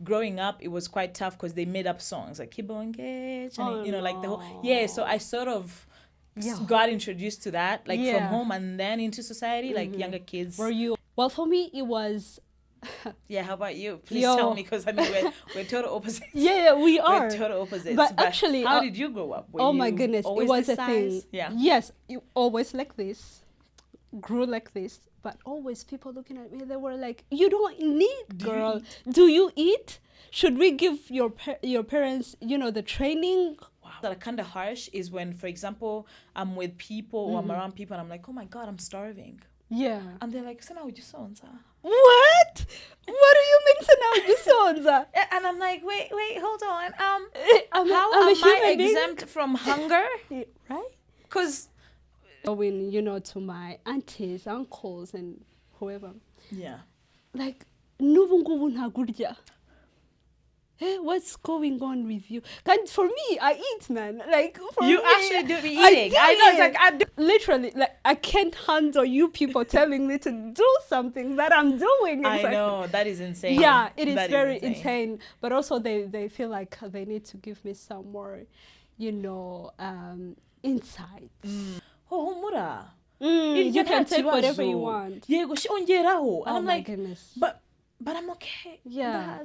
growing up, it was quite tough because they made up songs like Kibonge, like the whole, so I sort of got introduced to that, like from home and then into society, like younger kids. Were you? Well, for me, it was... Yeah, how about you? Please tell me, because I mean we're total opposites. Yeah, we are. We're total opposites. But actually, how did you grow up? Oh my goodness, it was a thing. Yeah. Yes, you always like this, grew like this, but always people looking at me, they were like, "You don't need, girl. Do you eat? Should we give your parents, the training?" Wow. That are kind of harsh is when, for example, I'm with people or I'm around people and I'm like, "Oh my God, I'm starving." Yeah. And they're like, "Sana uji sonza." What? What do you mean, Sana uji sonza? And I'm like, wait, hold on. how am I exempt from hunger? Right? Because going, to my aunties, uncles, and whoever. Yeah. Like, nubu ngubu ntagurya. Hey, what's going on with you? And for me, I eat, man. Like, for you me, actually do be eating. I know, it's like I do. Literally, like, I can't handle you people telling me to do something that I'm doing. I know, that is insane. Yeah, it is very insane. But also, they feel like they need to give me some more, insights. Oh, humura. You can take whatever you want. And I'm like, goodness. But I'm okay. Yeah.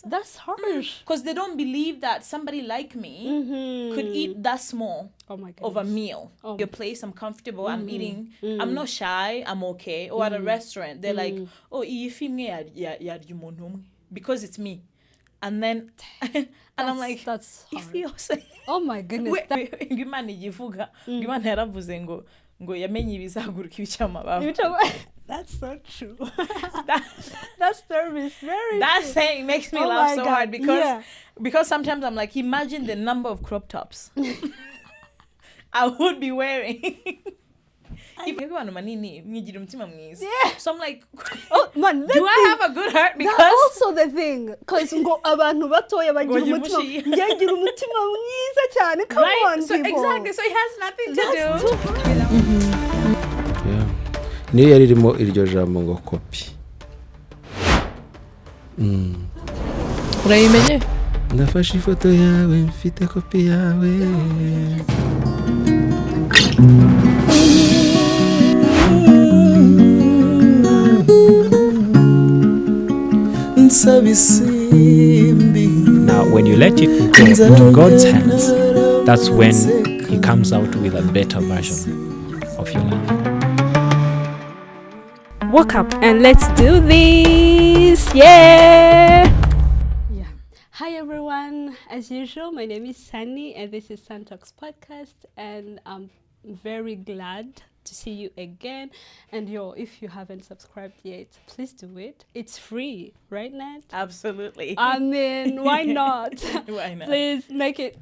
That's harsh. Because they don't believe that somebody like me could eat that small of a meal. Your place, I'm comfortable, I'm eating. I'm not shy, I'm okay. Or at a restaurant, they're like, "Oh, because it's me." And then, and I'm like, that's hard. Also, oh my goodness. That's so true. That story is very That true. saying makes me laugh so hard because sometimes I'm like, imagine the number of crop tops I would be wearing. So I'm like, oh man, do I have a good heart? Because that's also the thing. Because abantu batoya bagira umutima mwiza cyane. Come on, so people. Exactly. So it has nothing to do. Yeah. Niyo yari irimo iryo jambo ngo kopi. Urayimenye? Ndafashe ifoto yawe mfite kopi yawe. Now, when you let it go into God's hands, that's when He comes out with a better version of your life. Wake up and let's do this. Yeah. Hi everyone. As usual, my name is Sunny and this is SunTalk Podcast, and I'm very glad to see you again. And if you haven't subscribed yet, please do it. It's free, right, Nat? Absolutely. I mean, why not? Why not? Please make it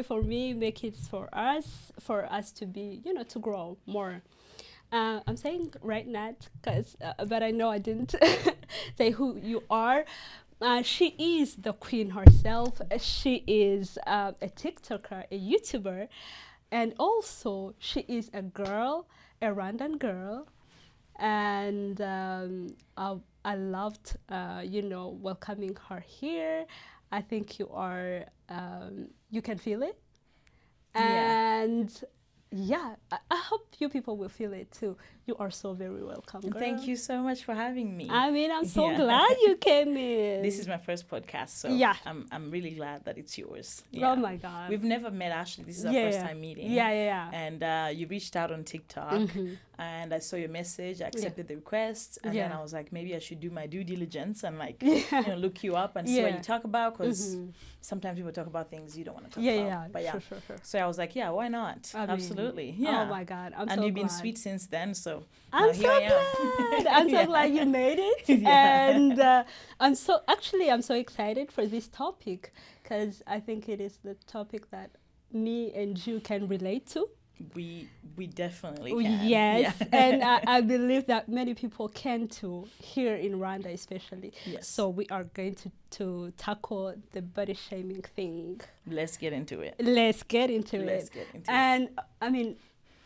for me, make it for us to be, to grow more. I'm saying right, Nat, but I know I didn't say who you are. She is the queen herself. She is a TikToker, a YouTuber, and also she is a girl, a Rwandan girl. And I loved, welcoming her here. I think you are, you can feel it. And yeah, I hope you people will feel it too. You are so very welcome, girl. Thank you so much for having me. I mean, I'm so glad you came in. This is my first podcast, so I'm really glad that it's yours. Yeah. Oh my God. We've never met, actually. This is our first time meeting. Yeah. And you reached out on TikTok, and I saw your message. I accepted the request, and then I was like, maybe I should do my due diligence and look you up and see what you talk about, because sometimes people talk about things you don't want to talk about. But sure. So I was like, why not? Absolutely. Oh my God, I'm so glad. And you've been sweet since then, so I'm so glad. I'm so glad you made it. And I'm so excited for this topic, because I think it is the topic that me and you can relate to. We definitely can. Yes, and I believe that many people can too, here in Rwanda especially. Yes. So we are going to tackle the body shaming thing. Let's get into it. And I mean,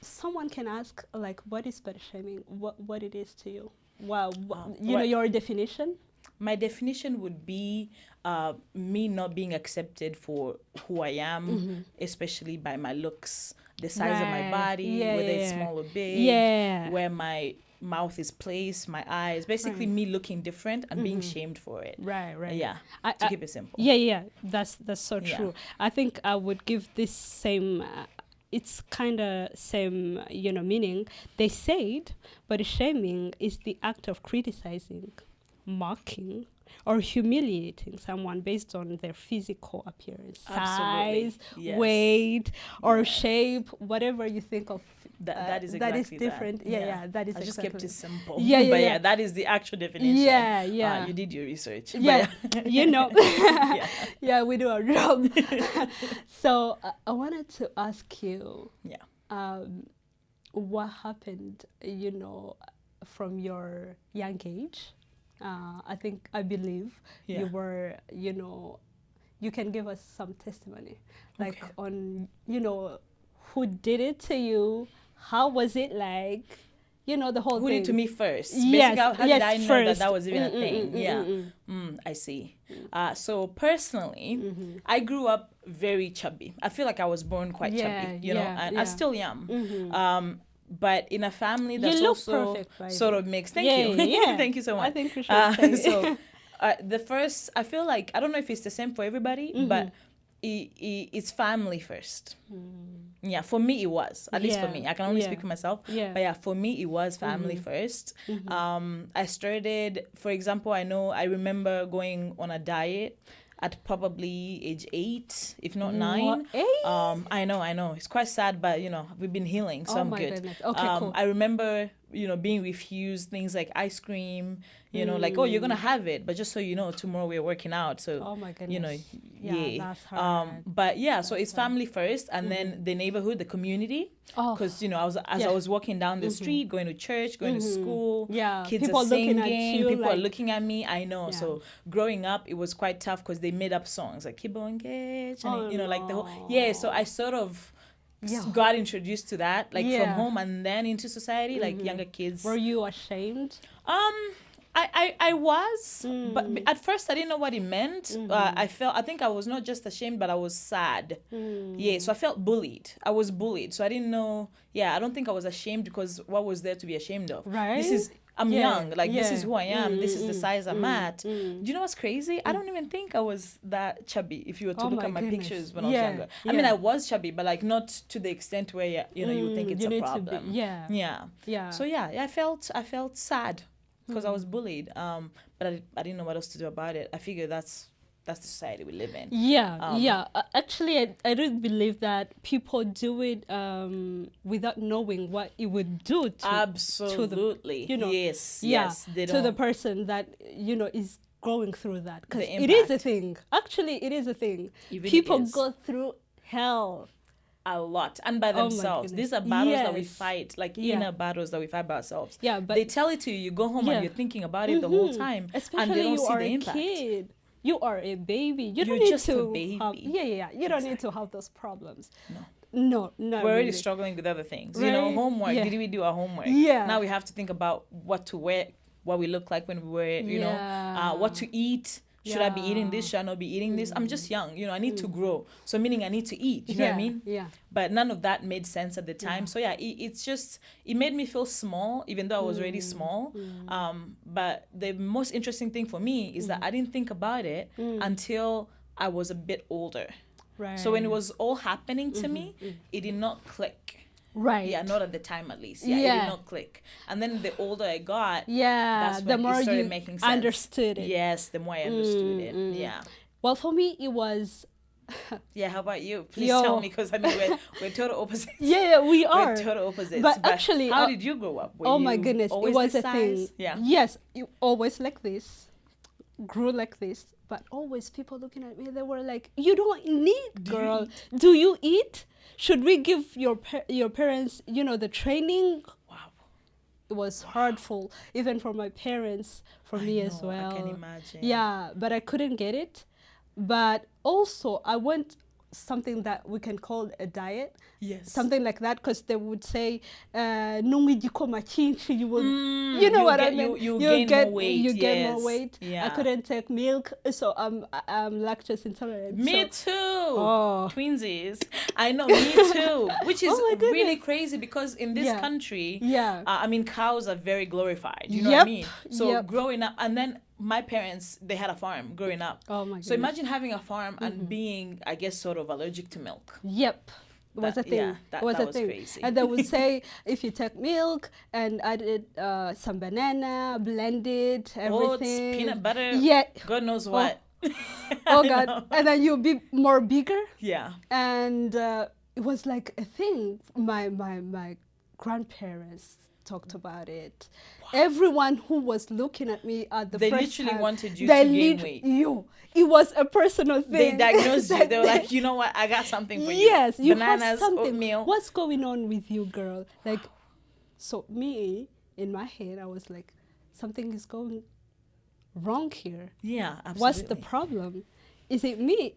someone can ask, like, what is body shaming? What it is to you? Wow, your definition? My definition would be me not being accepted for who I am, especially by my looks, the size of my body, whether it's small or big, where my mouth is placed, my eyes, basically me looking different and being shamed for it. Right. Yeah, to keep it simple. Yeah, that's so true. I think I would give this same, it's kind of same, meaning. They said, but shaming is the act of criticizing, mocking, or humiliating someone based on their physical appearance, size, weight, or shape, whatever you think of. That is exactly that is different. That. That is. I just exactly. kept it simple. Yeah. That is the actual definition. Yeah. You did your research. Yeah, yeah, we do our job. So I wanted to ask you. Yeah. What happened? From your young age. I believe you were, you can give us some testimony, like on, who did it to you, how was it like, the whole thing. Who did to me first? Yes, how did I know first. that was even a thing? I see. So personally, I grew up very chubby. I feel like I was born quite chubby, and I still am. But in a family that's also sort of mixed. Thank you. Thank you so much. I think we should so the first, I feel like, I don't know if it's the same for everybody, but it's family first. Yeah, for me it was. At least for me. I can only speak for myself. But yeah, for me it was family first. I started, for example, I remember going on a diet at probably age 8, if not 9. 8? I know. It's quite sad, but we've been healing, so I'm good. Goodness. Okay, cool. I remember, being refused things like ice cream, like, oh, you're gonna have it, but just so you know, tomorrow we're working out. So oh my goodness. That's hard. But so it's family first, and then the neighborhood, the community. Because I was walking down the street, going to church, going to school. Yeah, kids people are singing, looking at you, people are looking at me. I know. Yeah. So growing up, it was quite tough because they made up songs like Kibo Engage, and like the whole So I sort of got introduced to that, like from home and then into society, like younger kids. Were you ashamed? I was, but at first I didn't know what it meant. I think I was not just ashamed, but I was sad. Yeah, so I felt bullied. I was bullied, so I didn't know. Yeah, I don't think I was ashamed because what was there to be ashamed of? Right. I'm young. Like this is who I am. This is the size I'm at. Do you know what's crazy? I don't even think I was that chubby. If you were to look at my pictures when I was younger, I mean I was chubby, but like not to the extent where you would think it's a problem. Yeah. So I felt sad. Because I was bullied, but I didn't know what else to do about it. I figured that's the society we live in. Actually, I don't believe that people do it without knowing what it would do to absolutely to the, yes they to don't. The person that is going through that, because it is a thing. Actually, it is a thing. People go through hell. A lot, and by themselves. These are battles that we fight, like inner battles that we fight by ourselves. Yeah, but they tell it to you. You go home and you're thinking about it the whole time, especially and they don't see the impact. Kid. You are a baby. You're just a baby. You don't need to have those problems. No, we're already struggling with other things. Right? Homework. Did we do our homework? Now we have to think about what to wear, what we look like when we wear it. What to eat. Should I be eating this? Should I not be eating this? I'm just young, I need to grow. So meaning I need to eat, you know what I mean? Yeah. But none of that made sense at the time. So it's just, it made me feel small, even though I was already small. But the most interesting thing for me is that I didn't think about it until I was a bit older. Right. So when it was all happening to me, it did not click. Right. Yeah, not at the time at least. It did not click. And then the older I got, that's when the more it started you making sense. Understood it. Yes, the more I understood it. Yeah. Well, for me, it was... How about you? Please tell me, because I mean, we're total opposites. Yeah, we are. We're total opposites. But actually... how did you grow up? Were my goodness, it was a thing. Yeah. Yes, you always like this, grew like this, but always people looking at me, they were like, you don't need, girl. Do you eat? Should we give your parents, the training? Wow. It was hurtful, even for my parents, for me as well. I can imagine. Yeah, but I couldn't get it. But also, I went something that we can call a diet. Yes. Something like that, because they would say, "Nungi gikoma chinchi," you will, you know what I mean? You gain more weight. You get more weight. Yeah. I couldn't take milk, so I'm lactose intolerant. Me so. too. Oh. Twinsies. I know, me too. Which is really crazy because in this country, I mean, cows are very glorified. You know what I mean? So growing up, and then my parents, they had a farm growing up. Oh my goodness. So imagine having a farm and being, I guess, sort of allergic to milk. Yep. Was a thing. Yeah, that was thing. Crazy. And they would say, if you take milk and added some banana, blended everything. Oats, peanut butter. Yeah. God knows what. Oh God. And then you'll be more bigger. Yeah. And it was like a thing. My grandparents talked about it. Wow. Everyone who was looking at me at the they first time, literally wanted you to gain weight. It was a personal thing. They diagnosed you. They were like, you know what? I got something for you. Yes, you Bananas, have something. oatmeal. What's going on with you, girl? Like, so me, in my head, I was like, something is going wrong here. Yeah, absolutely. What's the problem? Is it me?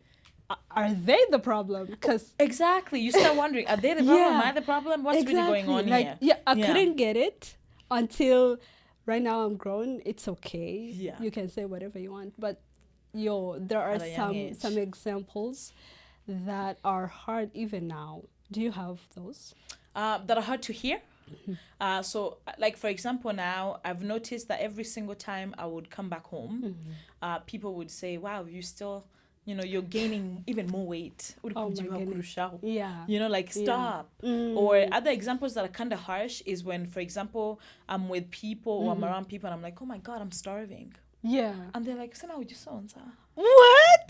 Are they the problem? Because exactly, you start wondering, are they the problem? Am I the problem? What's really going on here? Yeah, I couldn't get it until right now I'm grown. It's okay. Yeah. You can say whatever you want. But there are some examples that are hard even now. Do you have those? That are hard to hear? So, like, for example, now I've noticed that every single time I would come back home, people would say, wow, you still... you're gaining even more weight. Oh my goodness. Yeah. Like, stop. Or other examples that are kind of harsh is when, for example, I'm with people or I'm around people and I'm like, oh my God, I'm starving. Yeah. And they're like, Sana, would you sonza? What?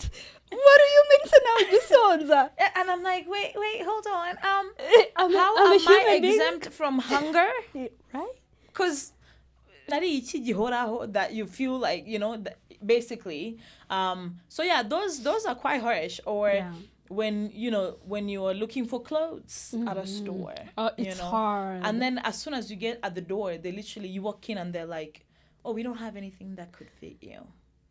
What do you mean, Sana, would you sonza? And I'm like, wait, hold on. how am I being? exempt from hunger? Right? Because that you feel like, basically. So yeah, those are quite harsh. Or when you are looking for clothes at a store. Oh, it's hard. And then as soon as you get at the door, you walk in and they're like, oh, we don't have anything that could fit you.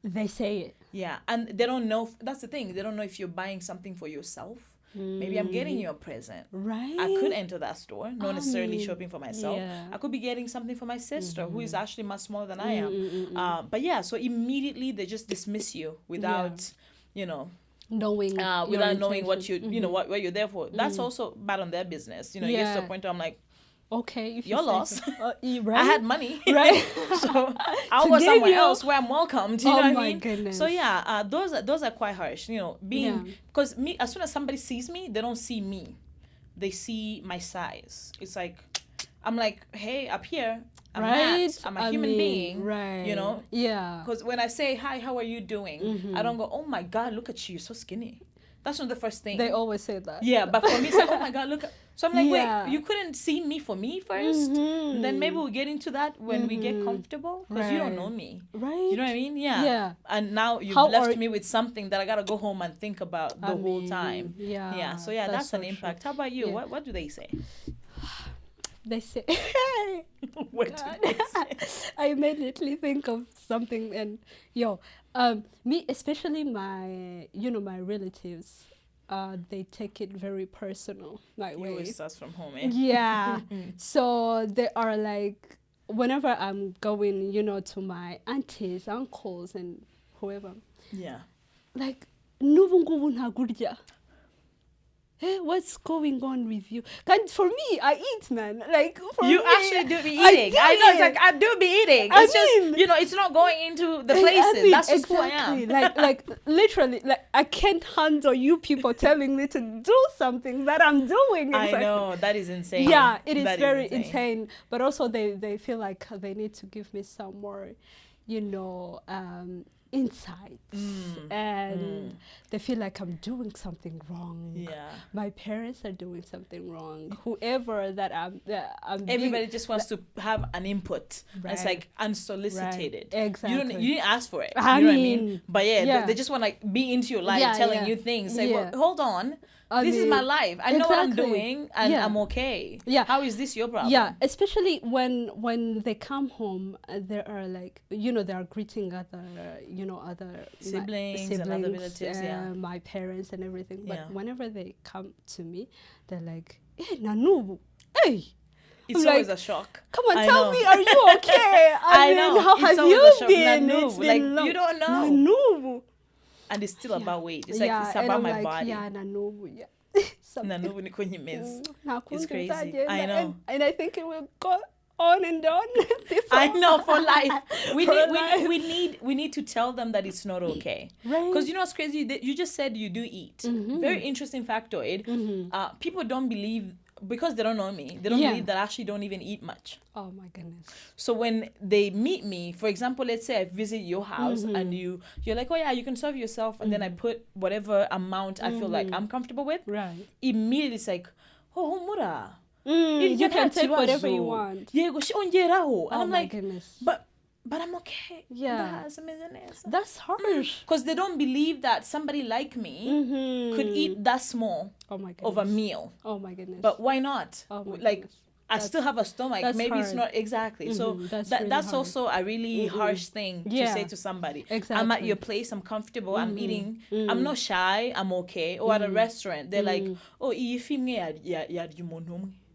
They say it. Yeah, and they don't know. That's the thing. They don't know if you're buying something for yourself. Maybe I'm getting you a present. Right. I could enter that store, not necessarily shopping for myself. Yeah. I could be getting something for my sister, who is actually much smaller than I am. But yeah, so immediately they just dismiss you without, knowing what you, what you're there for. That's also bad on their business. It gets to a point where I'm like, okay, if your loss. Right? I had money, right? So I'll go somewhere else where I'm welcomed. You know what I mean? Goodness. So yeah, those are quite harsh. Because me, as soon as somebody sees me, they don't see me, they see my size. It's like I'm like, hey, up here, I'm not. I'm a human being, right? Yeah. Because when I say hi, how are you doing? I don't go, oh my God, look at you, you're so skinny. That's not the first thing. They always say that. Yeah, but for me, it's like, oh my God, look. So I'm like, wait, you couldn't see me for me first? Then maybe we'll get into that when we get comfortable, because you don't know me. Right. You know what I mean? Yeah. And now you've left me with something that I got to go home and think about the whole time. Yeah. So yeah, that's an impact. How about you? Yeah. What do they say? They say... What do they say? I immediately think of something and, me, especially my relatives, they take it very personal. Like, you always start from home, eh? Yeah. So they are like, whenever I'm going, to my aunties, uncles, and whoever. Yeah. Like, nubungu nagurja. Hey, what's going on with you? And for me, I eat, man. Like, you actually do be eating. I know, it's like, I do be eating. It's just, it's not going into the places. That's just who I am. like, literally, like, I can't handle you people telling me to do something that I'm doing. I know, that is insane. Yeah, it is very insane. But also, they feel like they need to give me some more, insights, and they feel like I'm doing something wrong. Yeah, my parents are doing something wrong. Whoever that I'm everybody just wants to have an input. Right. It's like unsolicited. Right. Exactly. You didn't ask for it. You know what I mean? But they just want to be into your life, telling you things. Say, well, hold on. This is my life. I know what I'm doing, and I'm okay. Yeah. How is this your problem? Yeah, especially when they come home, there are like, they are greeting other, other siblings and other relatives. my parents and everything. But Yeah. whenever they come to me, they're like, "Hey, Nanu, hey." It's I'm always like, a shock. Come on, I tell know. me, are you okay? I mean, know. how It's have always you a shock. been? Nanu, It's like, been long. you don't know. Nanu. And it's still about weight. It's like, Yeah, it's and about I'm my like, body. yeah, Nanu, yeah. Nanu niko nyimeze. It's It's crazy. I know. And I think it will go on and on. I know, for life. For We need to tell them that it's not okay. Right. Because you know what's crazy? You just said you do eat. Very interesting factoid. People don't believe, because they don't know me, they don't believe that I actually don't even eat much. Oh my goodness. So when they meet me, for example, let's say I visit your house and you're like, oh yeah, you can serve yourself, and then I put whatever amount I feel like I'm comfortable with. Right. Immediately it's like, oh humura. You can take whatever you want. And I'm my like, goodness. But I'm okay. Yeah. That's harsh. Because they don't believe that somebody like me could eat that small Oh my goodness. of a meal. Oh my goodness. But why not? Oh my Like, goodness. I still have a stomach. that's Maybe it's hard. not exactly. So That's that's really hard. also a really harsh thing to Yeah. say to somebody. I'm at Exactly. your place. I'm comfortable. I'm eating. I'm not shy. I'm okay. Or at a restaurant, they're like, oh,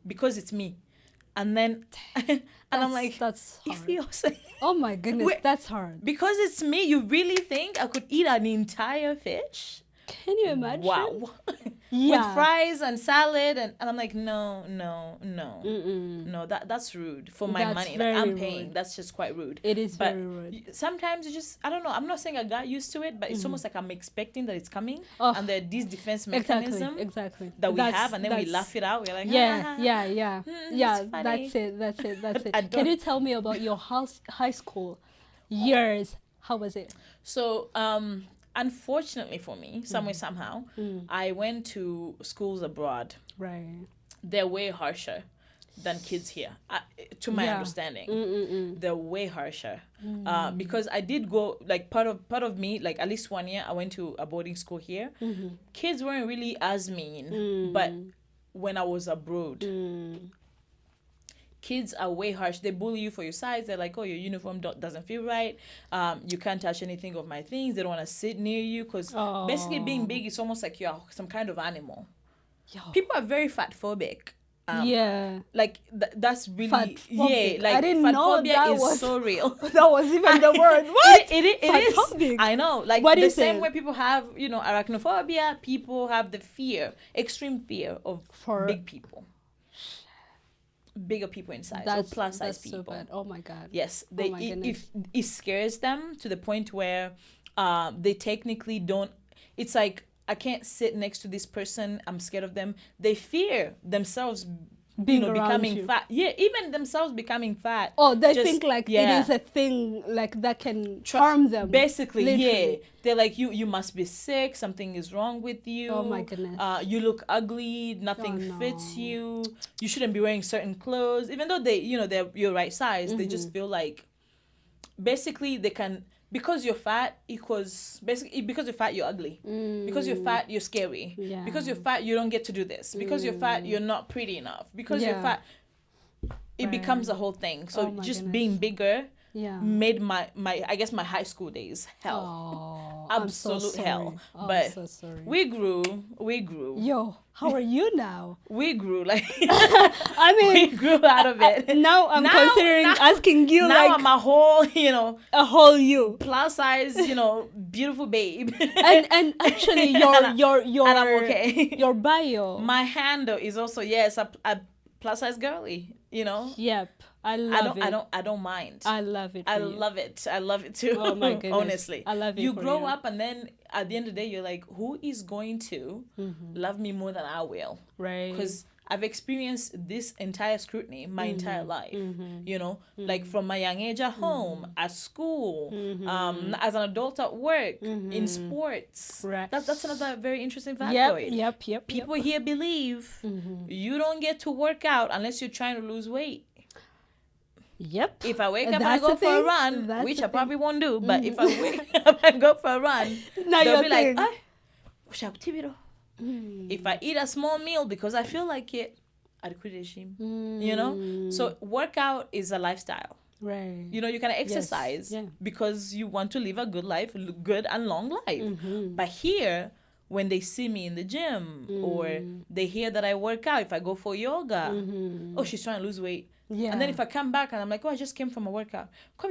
because it's me. And then, and I'm like, that's hard. "If Oh my goodness, Wait. that's hard. because it's me, you really think I could eat an entire fish? Can you imagine? Wow. Yeah. With fries and salad, and I'm like, no, that's rude for my That's money. Like, very I'm paying. rude. That's just quite rude. It is But very rude. sometimes you just, I don't know. I'm not saying I got used to it, but it's almost like I'm expecting that it's coming, Oh. and there are these defense Exactly. mechanisms Exactly. that we That's- have, and then we that's- laugh it out. We're like, Yeah, "Ah." yeah, yeah, yeah. it's funny. That's it. I Can don't- you tell me about your high school years? How was it? So, unfortunately for me, somehow, I went to schools abroad. Right. They're way harsher than kids here, to my Yeah. understanding. They're way harsher because I did go, like, part of me, like, at least 1 year I went to a boarding school here. Kids weren't really as mean, but when I was abroad, kids are way harsh. They bully you for your size. They're like, oh, your uniform doesn't feel right. You can't touch anything of my things. They don't want to sit near you, because basically being big is almost like you're some kind of animal. Yo. People are very fat phobic. Yeah. Like that's really Fat-phobic. like I didn't fat know phobia that is was- so real. That was even the word. What? It is. Fat-phobic. I know. Like What the is same it? way people have, arachnophobia, people have the fear, extreme fear of For- big people. Bigger people in size, or That's plus size that's so people. bad. Oh my god. Yes, my goodness. if it scares them to the point where they technically don't. It's like, I can't sit next to this person. I'm scared of them. They fear themselves, Being around becoming you. fat. Yeah, even themselves becoming fat. Oh, they Just- think like yeah. it is a thing like that can harm them. Basically, yeah. literally. They're like, you must be sick. Something is wrong with you. Oh my goodness. You look ugly. Nothing Oh, fits no. you. You shouldn't be wearing certain clothes. Even though they're your right size, they Mm-hmm. just feel like, basically they can, because you're fat equals, basically because you're fat you're ugly. Because you're fat you're scary. Yeah. Because you're fat you don't get to do this. Because you're fat you're not pretty enough. Because you're Yeah. fat, it Right. becomes a whole thing. So Oh my just goodness. being bigger Yeah. made my I guess my high school days hell. Oh, Absolute I'm so sorry. hell. Oh, But I'm so sorry. we grew. Yo, how are you now? We grew, like I we mean, grew out of it. now I'm considering asking you now like I'm a whole, a whole you. plus size, beautiful babe. And actually your and I'm okay. your bio. My handle is also a plus size girly. Yep, I love it. I don't mind. I love it. I for you. love it. I love it too. Oh my goodness. Honestly, I love it You for grow you. up, and then at the end of the day, you're like, who is going to love me more than I will? Right. Because I've experienced this entire scrutiny my entire life. Like from my young age at home, at school, as an adult at work, in sports. Right. That's another very interesting factoid. Yep. People here believe you don't get to work out unless you're trying to lose weight. Yep. If I wake up and That's I go the for a thing. run, That's which the I thing. probably won't do, but if I wake up and go for a run, Now they'll you're be like, thinking. "Ay, ushabutibiro." If I eat a small meal because I feel like it, I'd quit the regime. So workout is a lifestyle. Right. You can exercise yeah. because you want to live a good life, good and long life. But here, when they see me in the gym or they hear that I work out, if I go for yoga, oh, she's trying to lose weight. Yeah. And then if I come back and I'm like, oh, I just came from a workout. I'm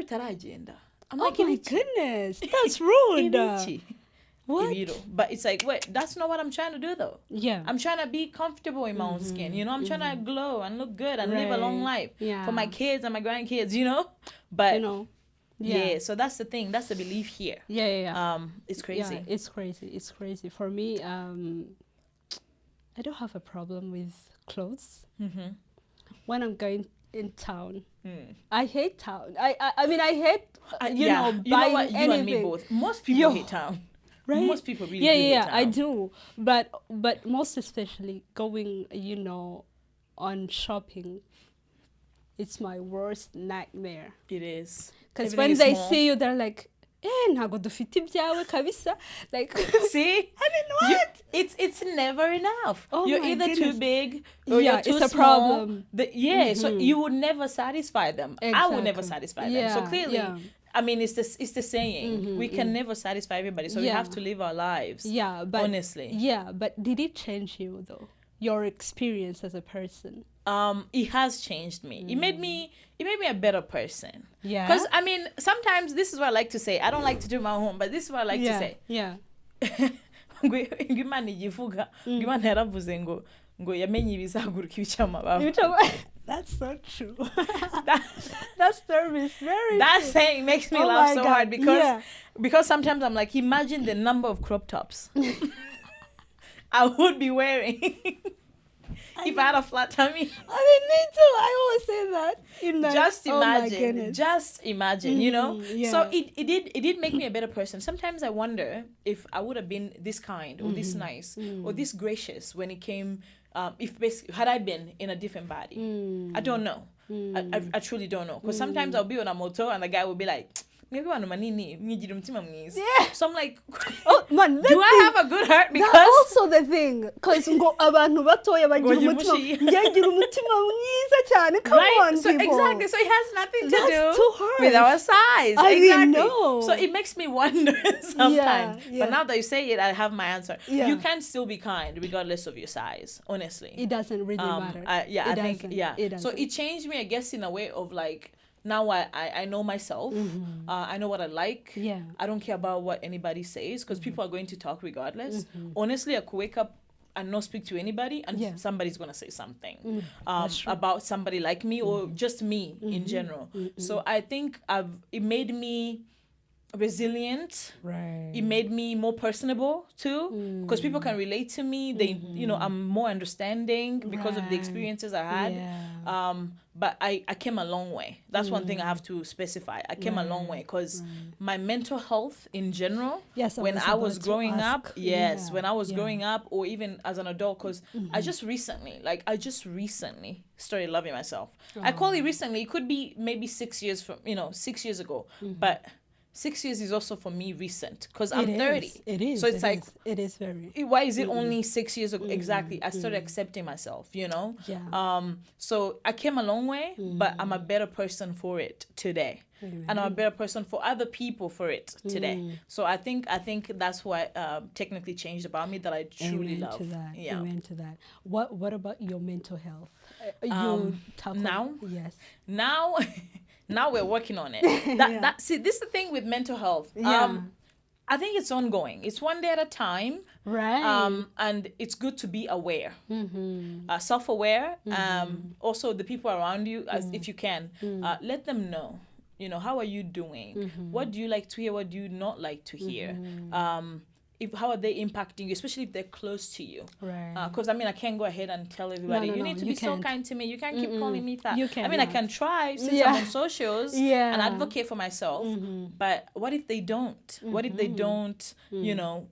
Oh like, my goodness, that's rude. What? But it's like, wait, that's not what I'm trying to do though. Yeah. I'm trying to be comfortable in my own skin. You know, I'm trying to glow and look good and live a long life for my kids and my grandkids, you know? But, you know, so that's the thing. That's the belief here. Yeah. It's crazy. Yeah, it's crazy. For me, I don't have a problem with clothes. When I'm going in town, I hate town. I mean, I hate, you know, buying anything. You and me both. Most people hate town. Right? Most people really hate town. I do. But most especially going, you know, on shopping, it's my worst nightmare. It is. Because when they see you, they're like, ntago dufite ibyawe kabisa. Like, see? I mean, what? It's never enough. Oh, you're either too big or you're too it's a small. problem. So you would never satisfy them. Exactly. I would never satisfy them. So clearly, I mean, it's the saying. We can never satisfy everybody. So we have to live our lives. Yeah, but honestly. Yeah, but did it change you though? Your experience as a person? It has changed me. It made me a better person. Yeah. Because I mean, sometimes this is what I like to say. I don't like to do my own, but this is what I like to say. Yeah. That's so true. That story is very that true. saying makes me laugh so hard because sometimes I'm like, imagine the number of crop tops I would be wearing if I had a flat tummy. I mean, me too. I always say that. Just imagine, you know? Yeah. So it did make me a better person. Sometimes I wonder if I would have been this kind or this nice or this gracious when it came, had I been in a different body. I don't know. I truly don't know. Because sometimes I'll be on a motor and the guy will be like, maybe one of my so I'm like, oh man, do I have a good heart? Because that's also the thing. Because abantu batoya bagira umutima mwiza cyane. Come on, so people. Exactly. So it has nothing to That's do with our size. I exactly. know. So it makes me wonder sometimes. Yeah. But now that you say it, I have my answer. Yeah. You can still be kind regardless of your size. Honestly, it doesn't really matter. I think. So it changed me, I guess, in a way of like. Now I know myself. I know what I like. Yeah. I don't care about what anybody says because people are going to talk regardless. Honestly, I could wake up and not speak to anybody and somebody's going to say something about somebody like me or just me in general. So I think it made me resilient. Right. It made me more personable too because people can relate to me. They, you know, I'm more understanding because of the experiences I had. Yeah. But I came a long way. That's one thing I have to specify. I came a long way because my mental health in general, when I was growing up, when I was growing up or even as an adult, because I just recently started loving myself. I call it recently. It could be maybe 6 years ago, but 6 years is also for me recent because I'm 30. It is. So it's it is very. Why is it only 6 years ago? Exactly. I started accepting myself, you know? Yeah. So I came a long way, but I'm a better person for it today. And I'm a better person for other people for it today. So I think that's what technically changed about me that I truly love. To that. Yeah. Amen to that. What about your mental health? Now? Yes. Now we're working on it. See, this is the thing with mental health. I think it's ongoing. It's one day at a time. Right. And it's good to be aware, self-aware. Also, the people around you, if you can, let them know. You know, how are you doing? What do you like to hear? What do you not like to hear? How are they impacting you, especially if they're close to you? Right. Because I mean, I can't go ahead and tell everybody, you need to be so kind to me. You can't keep calling me fat. I mean, I can try since I'm on socials and advocate for myself. But what if they don't? What if they don't, you know,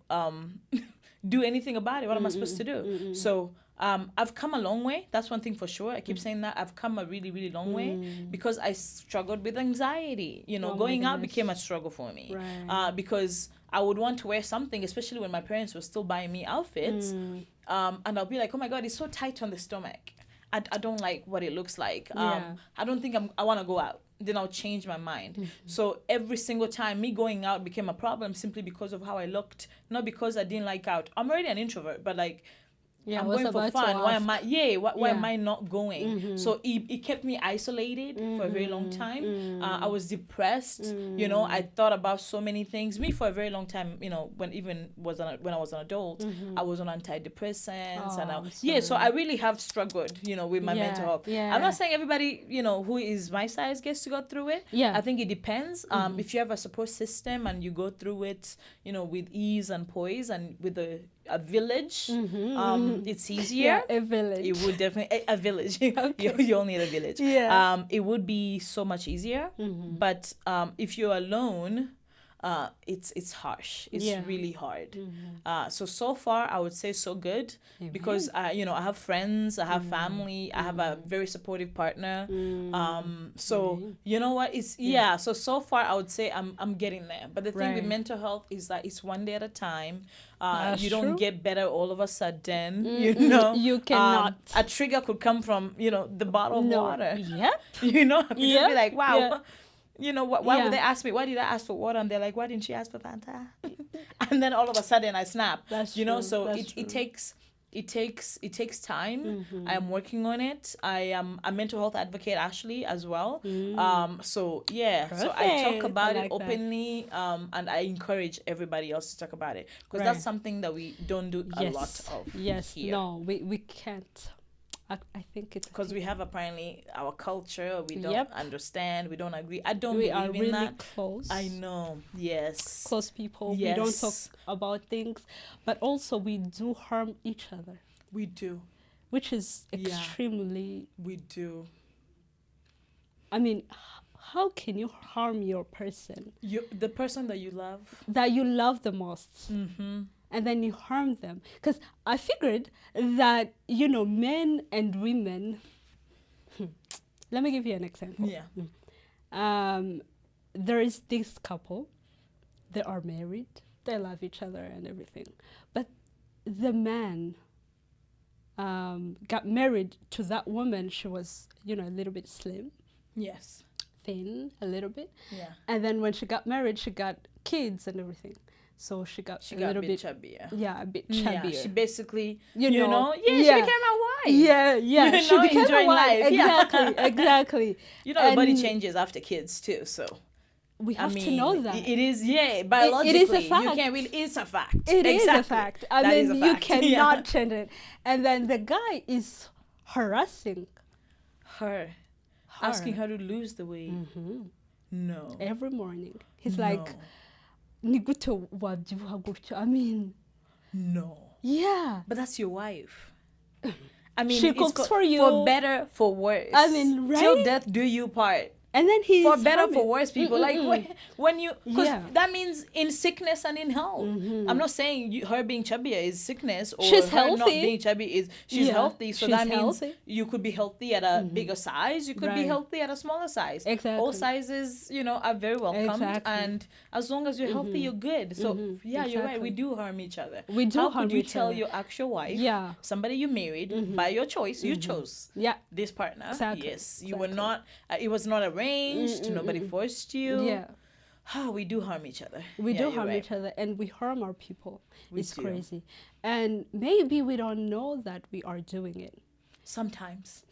do anything about it? What am I supposed to do? So I've come a long way. That's one thing for sure. I keep saying that. I've come a really, really long way because I struggled with anxiety. You know, going out became a struggle for me because I would want to wear something, especially when my parents were still buying me outfits. And I'll be like, oh my God, it's so tight on the stomach. I don't like what it looks like. I don't think I want to go out. then I'll change my mind. So every single time me going out became a problem simply because of how I looked, not because I didn't like out. I'm already an introvert, but like, I'm going for fun. Why am I? Why am I not going? So it kept me isolated for a very long time. I was depressed. You know, I thought about so many things. Me for a very long time. You know, when I was an adult, I was on antidepressants so I really have struggled. You know, with my mental health. I'm not saying everybody who is my size gets to go through it. I think it depends. If you have a support system and you go through it, with ease and poise and with a village, it's easier. A village. It would definitely a village. Okay. You'll need a village. It would be so much easier. But if you're alone, it's harsh. It's really hard. So far I would say so good. Amen. Because I have friends, I have family, I have a very supportive partner. So you know what, it's so far I would say I'm getting there. But the thing with mental health is that it's one day at a time. You don't get better all of a sudden. You cannot. A trigger could come from the bottle of water. Yep. I could just be like, wow. Why would they ask me? Why did I ask for water? And they're like, why didn't she ask for Fanta? And then all of a sudden I snap. That's true. So it takes time. I am working on it. I am a mental health advocate actually as well. So I talk about it openly, and I encourage everybody else to talk about it, because that's something that we don't do a lot of here. No, we can't. I think it's because we have apparently our culture. We don't understand. We don't agree. I don't we believe are in really that. Close. I know. Yes. Close people. Yes. We don't talk about things, but also we do harm each other. We do. Which is extremely. We do. I mean, how can you harm your person? The person that you love. That you love the most. And then you harm them. Because I figured that, men and women... Let me give you an example. There is this couple. They are married. They love each other and everything. But the man got married to that woman. She was, a little bit slim. Yes. Thin, a little bit. Yeah. And then when she got married, she got kids and everything. So she got a little bit chubbier. Yeah, a bit chubbier. Yeah, she basically, she became a wife. Yeah, she became enjoying a wife. Life. Exactly. Your body changes after kids too, so. We have to know that. It is, biologically. It is a fact. You can't really, it's a fact. It is a fact. I mean, you cannot change it. And then the guy is harassing her. Asking her to lose the weight. No. Every morning. He's like, I mean. No. Yeah. But that's your wife. I mean, she cooks for you. For better, for worse. I mean, right? Till death do you part. And then he's for better, for worse, people. Like when you, because that means in sickness and in health. I'm not saying her being chubbier is sickness, or she's her healthy. Not being chubby is she's healthy. So she's that means healthy. You could be healthy at a bigger size. You could be healthy at a smaller size. Exactly. All sizes, are very welcomed. And as long as you're healthy, you're good. So you're right. We do harm each other. We do How harm could you each tell other. Your actual wife? Yeah. Somebody you married by your choice. You chose. Yeah. This partner. Exactly. Yes. You were not. It was not arranged. Nobody forced you. Yeah. We do harm each other. We do harm each other, and we harm our people. It's do. crazy. And maybe we don't know that we are doing it. Sometimes,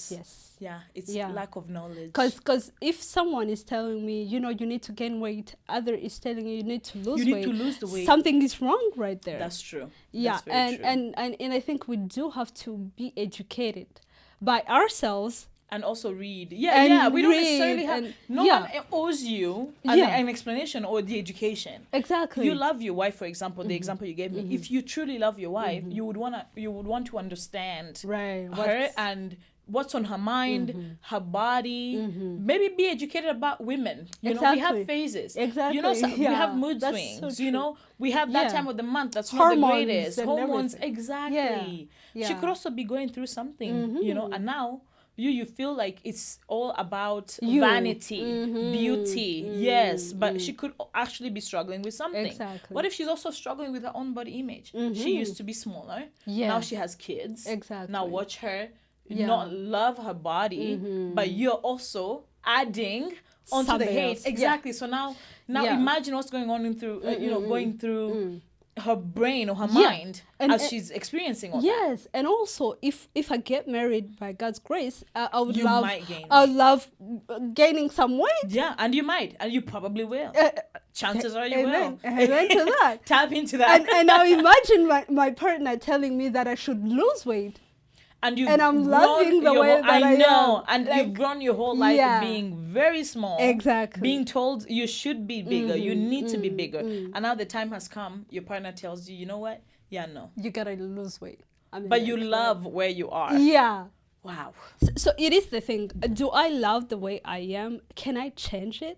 yes. Yeah, it's lack of knowledge. Because if someone is telling me, you need to gain weight, other is telling you need to lose weight. You need to lose the weight. Something is wrong right there. That's true. Yeah, That's very true. And I think we do have to be educated by ourselves. And also read. We don't necessarily have... No one owes you an explanation or the education. Exactly. You love your wife, for example, the example you gave me. If you truly love your wife, you would want to understand her and what's on her mind, her body. Maybe be educated about women. You know, we have phases. Exactly. We have mood swings. So we have that time of the month that's not the greatest. Hormones. Everything. Exactly. She could also be going through something, and now you feel like it's all about vanity, beauty. Yes, but she could actually be struggling with something. Exactly. What if she's also struggling with her own body image? She used to be smaller. Now she has kids. Exactly. Now watch her not love her body, but you're also adding onto Somebody the hate. else. Exactly. So now imagine what's going on through, going through her brain or her mind as she's experiencing all that. Yes, and also if I get married by God's grace, I would love gaining some weight. Yeah, and you might, and you probably will. Chances are you Amen. will. Amen to that. Tap into that. And now imagine my partner telling me that I should lose weight. And I'm loving the way that I know, am. and you've grown your whole life being very small. Exactly. Being told you should be bigger, you need to be bigger. And now the time has come, your partner tells you, you know what? Yeah, no. You gotta lose weight. But you love where you are. Yeah. Wow. So it is the thing. Do I love the way I am? Can I change it?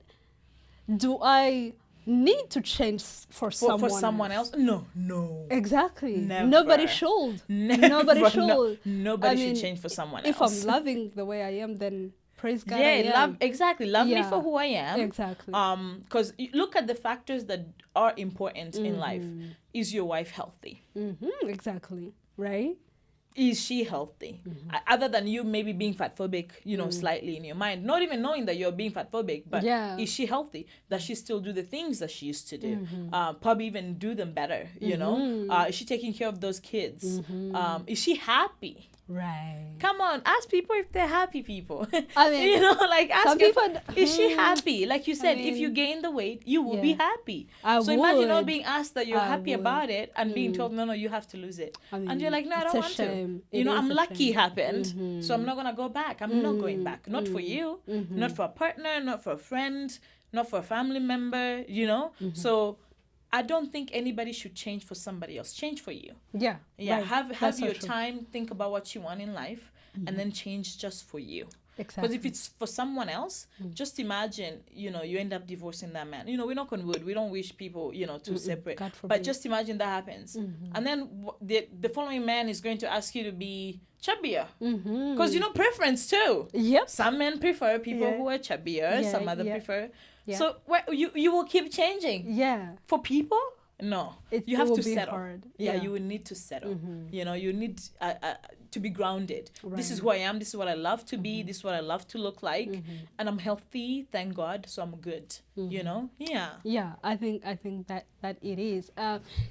Do I need to change for someone else? No. Exactly. Never. Nobody should. Never. Nobody should. Nobody should change for someone else. If I'm loving the way I am, then praise God. Love me for who I am. Exactly. Because look at the factors that are important in life. Is your wife healthy? Exactly. Right? Is she healthy? Other than you maybe being fat phobic, slightly in your mind, not even knowing that you're being fat phobic, but is she healthy? Does she still do the things that she used to do? Probably even do them better, Is she taking care of those kids? Is she happy? Right. Come on, ask people if they're happy people. I mean, ask some people, is she happy? Like you said, if you gain the weight, you will be happy. Imagine not being asked that you're happy about it and being told, no, you have to lose it. And you're like, no, I don't want to. I'm lucky it happened, so I'm not going to go back. I'm not going back. Not for you, not for a partner, not for a friend, not for a family member, So I don't think anybody should change for somebody else. Change for you. Yeah. Have your time, think about what you want in life, and then change just for you. Exactly. Because if it's for someone else, just imagine, you end up divorcing that man. We knock on wood. We don't wish people, to separate. But just imagine that happens. And then the following man is going to ask you to be chubbier. Because, preference too. Yep. Some men prefer people who are chubbier. Some other prefer. Yeah. So you will keep changing. Yeah. For people, no. You have to settle. Hard. Yeah, you will need to settle. You need to be grounded. Right. This is who I am. This is what I love to be. This is what I love to look like. And I'm healthy, thank God. So I'm good. Yeah. Yeah, I think that it is.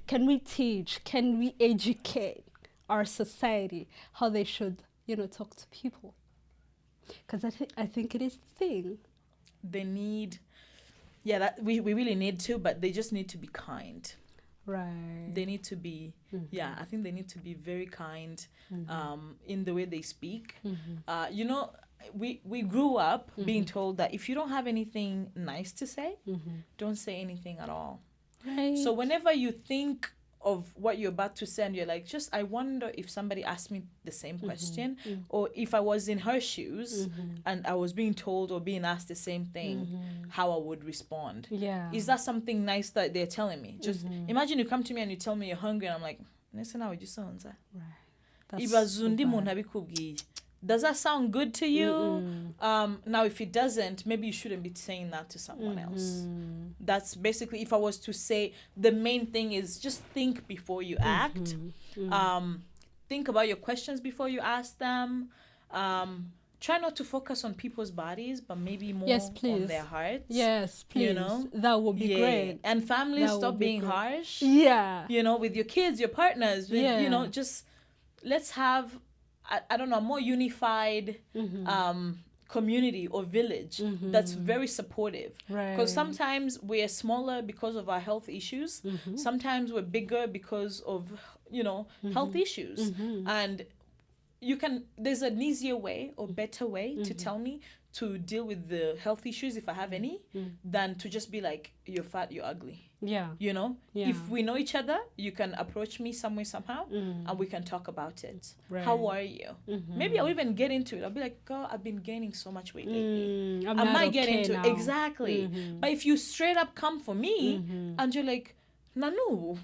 Can we teach? Can we educate our society how they should, talk to people? Because I think it is the thing. They need. Yeah, that we really need to, but they just need to be kind. Right. They need to be, I think they need to be very kind in the way they speak. We grew up being told that if you don't have anything nice to say, don't say anything at all. Right. So whenever you think of what you're about to say and you're like, I wonder if somebody asked me the same question, or if I was in her shoes and I was being told or being asked the same thing, how I would respond. Yeah. Is that something nice that they're telling me? Just imagine you come to me and you tell me you're hungry and I'm like, listen, how would you sound? Right. Does that sound good to you? Now, if it doesn't, maybe you shouldn't be saying that to someone else. That's basically, if I was to say, the main thing is just think before you act. Think about your questions before you ask them. Try not to focus on people's bodies, but maybe more on their hearts. Yes, please. That would be great. And families, stop being harsh. Yeah. With your kids, your partners. With, just let's have, I don't know, a more unified community or village that's very supportive. Right. Because sometimes we're smaller because of our health issues. Sometimes we're bigger because of, health issues. And there's an easier way or better way to tell me to deal with the health issues, if I have any, than to just be like, you're fat, you're ugly. Yeah. Yeah. If we know each other, you can approach me some way, somehow, and we can talk about it. Right. How are you? Maybe I'll even get into it. I'll be like, girl, I've been gaining so much weight lately. I might get into it. Exactly. But if you straight up come for me and you're like, Nanu.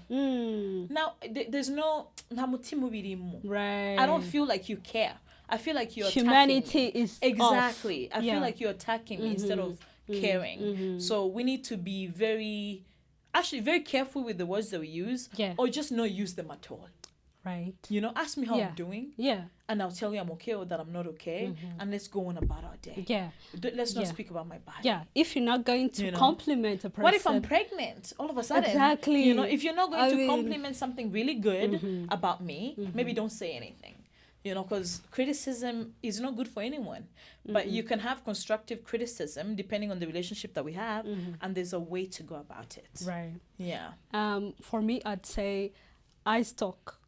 Now, there's no... Right. I don't feel like you care. I feel like you're humanity attacking me. Is exactly. Off. I feel like you're attacking me instead of caring. So we need to be very careful with the words that we use, or just not use them at all. Right. You know, ask me how I'm doing. Yeah. And I'll tell you I'm okay or that I'm not okay. And let's go on about our day. Yeah. Let's not speak about my body. Yeah. If you're not going to compliment a person. What if I'm pregnant all of a sudden? Exactly. You know, if you're not going to compliment something really good about me, maybe don't say anything. You know, because criticism is not good for anyone. But you can have constructive criticism depending on the relationship that we have. And there's a way to go about it. Right. Yeah. For me, I'd say eyes talk.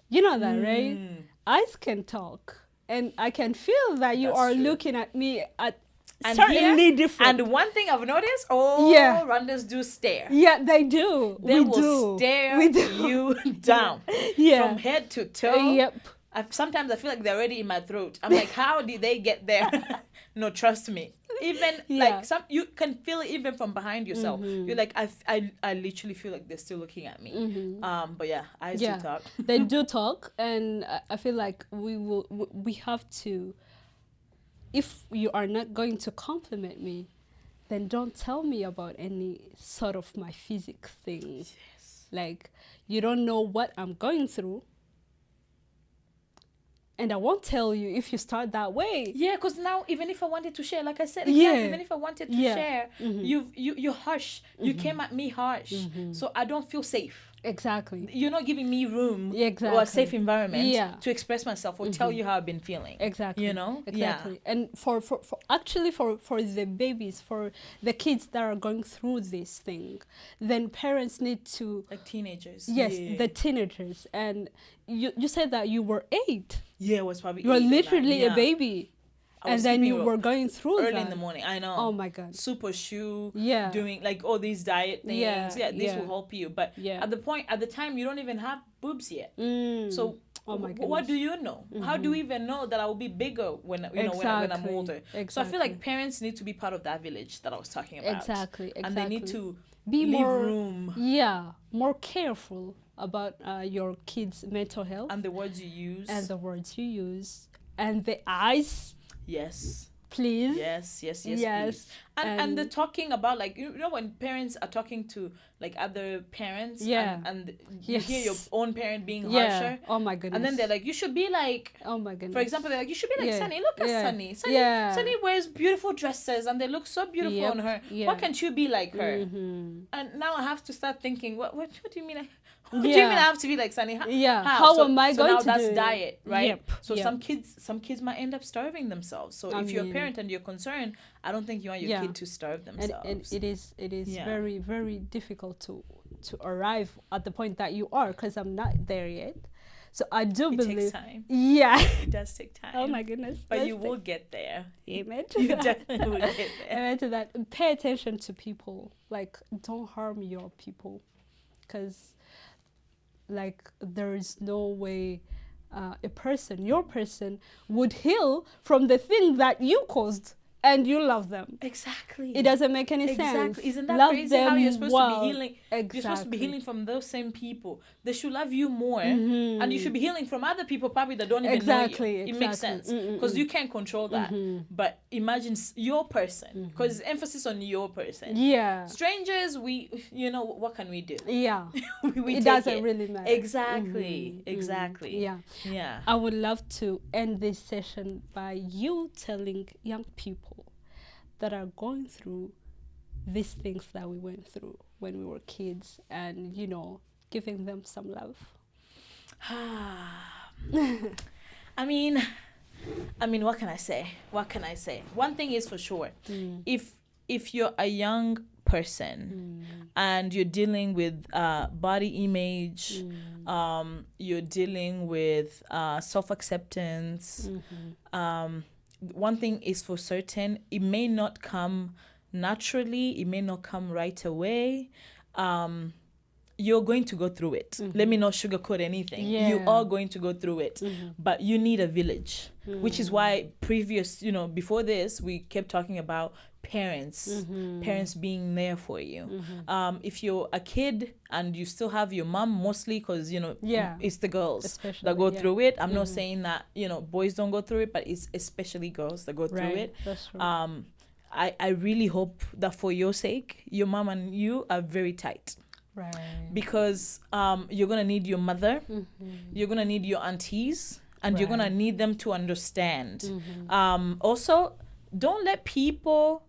You know that, right? Eyes can talk. And I can feel that you are looking at me at certainly different. And one thing I've noticed, Rwandans do stare. Yeah, they do. They will stare you down. From head to toe. Yep. Sometimes I feel like they're already in my throat. I'm like, how did they get there? No, trust me. Even like you can feel it even from behind yourself. You're like, I literally feel like they're still looking at me. But yeah, eyes do talk. They do talk, and I feel like we have to. If you are not going to compliment me, then don't tell me about any sort of my physical things. Yes. Like, you don't know what I'm going through. And I won't tell you if you start that way. Yeah, because now even if I wanted to share, like I said, even if I wanted to share, you're harsh. You came at me harsh. So I don't feel safe. Exactly. You're not giving me room or a safe environment to express myself or tell you how I've been feeling. Exactly. You know? Exactly. Yeah. And for the babies, for the kids that are going through this thing, then parents need to... Like teenagers. Yes, the teenagers. And you said that you were 8. Yeah, it was probably 8. You were literally a baby. And then you were going through early in the morning. I know. Oh my God. Super shoe. Yeah. Doing like all these diet things. Yeah, these will help you. But at the time, you don't even have boobs yet. So what do you know? How do you even know that I will be bigger when I'm older? Exactly. So I feel like parents need to be part of that village that I was talking about. Exactly. And they need to be leave more room. Yeah, more careful about your kids' mental health and the words you use. And the eyes. Yes. Please. Yes. Please. And the talking about, like, you know, when parents are talking to like other parents and you hear your own parent being harsher. Oh my goodness. And then they're like, you should be like, oh my goodness. For example, they're like, you should be like Sunny. Look at Sunny. Sunny wears beautiful dresses and they look so beautiful on her. Why can't you be like her? And now I have to start thinking, what do you mean? What do you mean I have to be like Sunny? How am I going to do? So now that's diet, right? So some kids might end up starving themselves. So if you're a parent and you're concerned, I don't think you want your kid to starve themselves. And it is very, very difficult to arrive at the point that you are, because I'm not there yet. So I do believe it takes time. Yeah. It does take time. Oh my goodness. But you will get there. Amen. You definitely will get there. Amen to that. Pay attention to people. Like, don't harm your people. Because like, there is no way your person would heal from the thing that you caused, and you love them. Exactly. It doesn't make any sense. Isn't that crazy how you're supposed to be healing? Exactly. You're supposed to be healing from those same people. They should love you more. And you should be healing from other people probably that don't even know you. It makes sense. Because you can't control that. But imagine your person. Because emphasis on your person. Yeah. Strangers, what can we do? Yeah. It doesn't really matter. Exactly. Exactly. Yeah. Yeah. I would love to end this session by you telling young people that are going through these things that we went through when we were kids, and giving them some love. I mean, what can I say? One thing is for sure. If you're a young person and you're dealing with body image, you're dealing with self-acceptance, one thing is for certain, it may not come naturally, it may not come right away. You're going to go through it. Let me not sugarcoat anything. You are going to go through it. But you need a village, which is why before this, we kept talking about parents being there for you. If you're a kid and you still have your mom, mostly because it's the girls especially, that go through it. I'm not saying that boys don't go through it, but it's especially girls that go through it. That's true. I really hope that for your sake, your mom and you are very tight. Right. Because you're going to need your mother, you're going to need your aunties, and you're going to need them to understand. Also, don't let people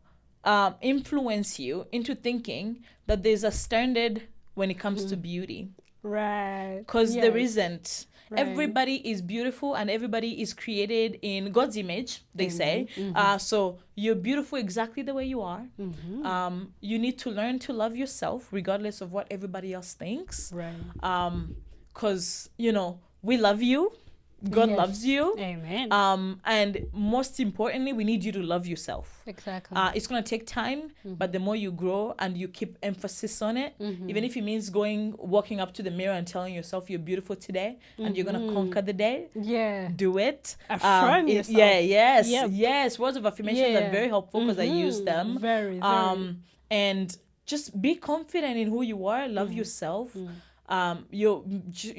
influence you into thinking that there's a standard when it comes to beauty. Right. Because there isn't. Right. Everybody is beautiful and everybody is created in God's image, they say. So you're beautiful exactly the way you are. You need to learn to love yourself regardless of what everybody else thinks. Right. Because, you know, we love you. God loves you. Amen. And most importantly, we need you to love yourself. Exactly. It's going to take time, but the more you grow and you keep emphasis on it, even if it means walking up to the mirror and telling yourself you're beautiful today and you're going to conquer the day, do it. Affirm yourself. Yes. Words of affirmation are very helpful because I use them. Very. And just be confident in who you are. Love yourself. You're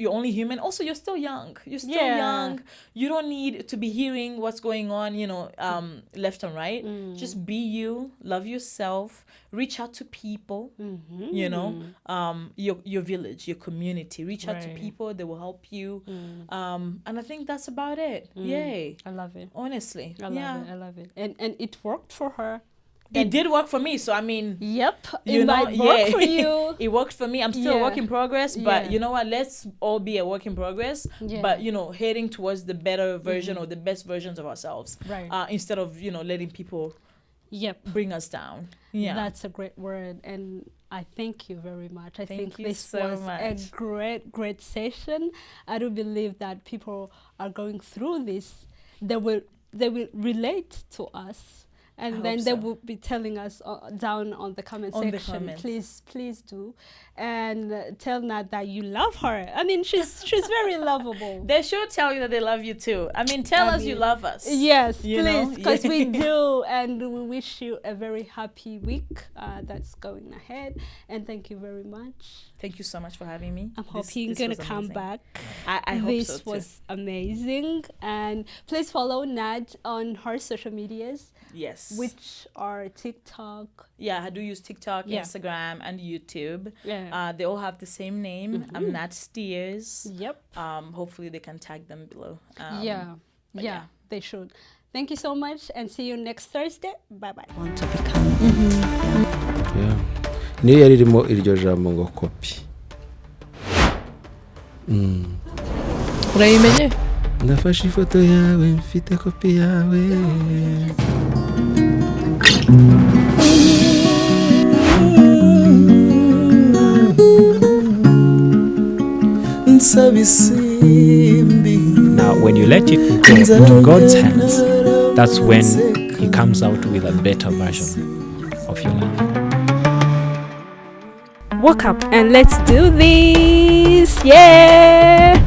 only human. Also, you're still young. Young. You don't need to be hearing what's going on, you know, left and right. Just be you. Love yourself. Reach out to people. You know, your village, your community. Reach out to people. They will help you. And I think that's about it. Yay! I love it. Honestly, I love it. And it worked for her. It did work for me, so I mean, it might work for you. It worked for me. I'm still a work in progress, but you know what? Let's all be a work in progress. But you know, heading towards the better version or the best versions of ourselves, instead of letting people bring us down. Yeah, that's a great word, and I thank you very much. I think this was a great session. I do believe that people are going through this. They will relate to us. And then they will be telling us down on the comment section. Please do, and tell Nat that you love her. I mean, she's very lovable. They should tell you that they love you too. I mean, tell us you love us. Yes, please, because we do, and we wish you a very happy week that's going ahead. And thank you very much. Thank you so much for having me. I'm hoping you're gonna come back. I hope so too. This was amazing, and please follow Nat on her social medias. Yes. Which are TikTok. Yeah, I do use TikTok, Instagram, and YouTube. Yeah. They all have the same name. I'm Nat Steers. Yep. Hopefully they can tag them below. Yeah, they should. Thank you so much, and see you next Thursday. Bye-bye. Want to become. Yeah. Niyo yari irimo iryo jambo ngo kopi. Urayimenye? Ndafashe ifoto yawe mfite kopi yawe. Now, when you let it go to God's hands, that's when He comes out with a better version of your life. Wake up and let's do this! Yeah!